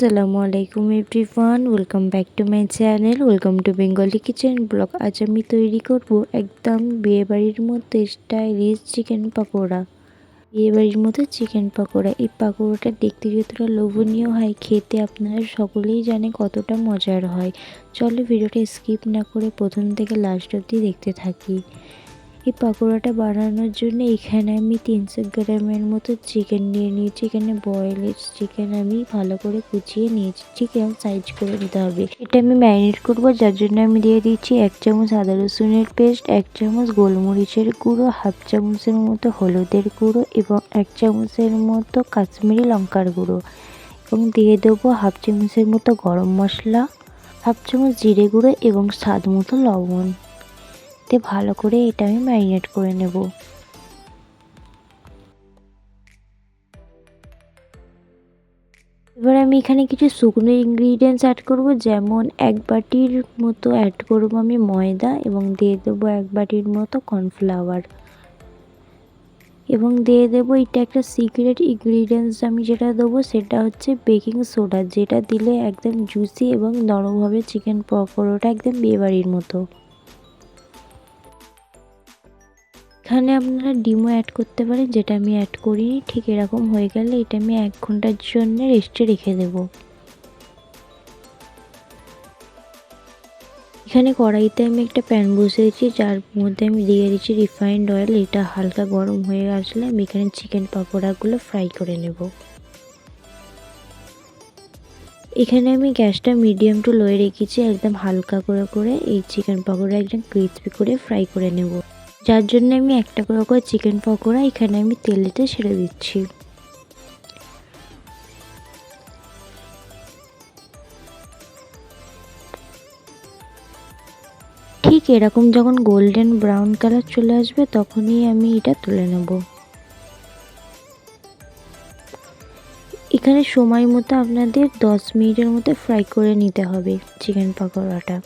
আসসালামু আলাইকুম everyone, welcome back to my channel, welcome to Bengali kitchen blog. আজ আমি তৈরি করব একদম বিয়েবাড়ির মতো স্টাইলিশ চিকেন পাকোড়া। বিয়েবাড়ির মতো চিকেন পাকোড়া, এই পাকোড়াটা দেখতে যতটা লোভনীয় হয়, খেতে আপনারা সকলেই জানে কতটা মজার হয়। চলো ভিডিওটা স্কিপ না করে প্রথম থেকে লাস্ট অবধি দেখতে থাকি। এই পাকোড়াটা বানানোর জন্য এখানে আমি 300 গ্রামের মতো চিকেন নিয়ে নিয়েছি। এখানে বয়েলেড চিকেন আমি ভালো করে কুচিয়ে নিয়েছি, ঠিক এরকম সাইজ করে নিতে হবে। এটা আমি ম্যারিনেট করবো, যার জন্য আমি দিয়ে দিচ্ছি 1 চামচ আদা রসুনের পেস্ট, 1 চামচ গোলমরিচের গুঁড়ো, হাফ চামচের মতো হলুদের গুঁড়ো এবং 1 চামচের মতো কাশ্মীরি লঙ্কার গুঁড়ো, এবং দিয়ে দেবো হাফ চামচের মতো গরম মশলা, হাফ চামচ জিরে গুঁড়ো এবং স্বাদ মতো লবণ। ভালো করে এটা আমি ম্যারিনেট করে নেব। এবার আমি এখানে কিছু শুকনো ইনগ্রিডিয়েন্টস অ্যাড করব, যেমন 1 বাটির মতো অ্যাড করব আমি ময়দা, এবং দিয়ে দেবো 1 বাটির মতো কর্নফ্লাওয়ার, এবং দিয়ে দেবো এটা একটা সিক্রেট ইনগ্রিডিয়েন্টস আমি যেটা দেবো সেটা হচ্ছে বেকিং সোডা, যেটা দিলে একদম জুসি এবং নরম হবে চিকেন পকোড়াটা, একদম বিয়েবাড়ির মতো। এখানে আপনারা ডিমও অ্যাড করতে পারেন, যেটা আমি অ্যাড করিনি। ঠিক এরকম হয়ে গেলে এটা আমি 1 ঘন্টার জন্য রেস্টে রেখে দেব। এখানে কড়াইতে আমি একটা প্যান বসিয়েছি, যার মধ্যে আমি দিয়ে দিচ্ছি রিফাইন্ড অয়েল। এটা হালকা গরম হয়ে আসলে আমি এখানে চিকেন পকোড়াগুলো ফ্রাই করে নেব। এখানে আমি গ্যাসটা মিডিয়াম টু লোয়ে রেখেছি, একদম হালকা করে এই চিকেন পকোড়া একদম ক্রিস্পি করে ফ্রাই করে নেব। যার জন্য আমি একটা করে চিকেন পকোড়া এখানে আমি তেলেতে ছেড়ে দিচ্ছি। ঠিক এরকম যখন গোল্ডেন ব্রাউন কালার চলে আসবে তখনই আমি এটা তুলে নেব। এখানে সময় মতো আপনাদের 10 মিনিটের মতো ফ্রাই করে নিতে হবে চিকেন পকোড়াটা।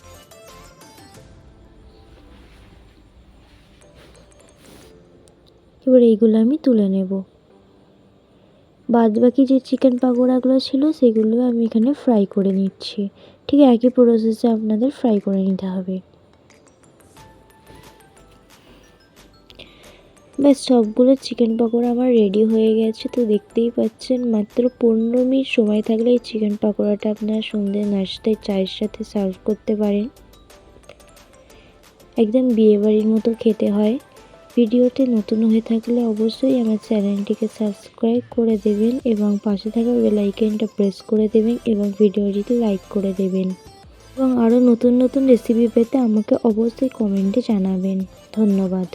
এবার এইগুলো আমি তুলে নেব। বাদবাকি যে চিকেন পকোড়াগুলো ছিল সেগুলো আমি এখানে ফ্রাই করে নিচ্ছি। ঠিক একই প্রসেসে আপনাদের ফ্রাই করে নিতে হবে। ব্যাস, সবগুলো চিকেন পকোড়া আমার রেডি হয়ে গেছে। তো দেখতেই পাচ্ছেন, মাত্র 15 মিনিট সময় থাকলে এই চিকেন পকোড়াটা আপনারা সন্ধ্যে নাস্তায় চায়ের সাথে সার্ভ করতে পারেন। একদম বিয়েবাড়ির মতো খেতে হয়। ভিডিওতে নতুন হয়ে থাকলে অবশ্যই আমার চ্যানেলটিকে সাবস্ক্রাইব করে দেবেন এবং পাশে থাকা বেল আইকনটা প্রেস করে দেবেন এবং ভিডিওটিতে লাইক করে দেবেন, এবং আরও নতুন নতুন রেসিপি পেতে আমাকে অবশ্যই কমেন্টে জানাবেন। ধন্যবাদ।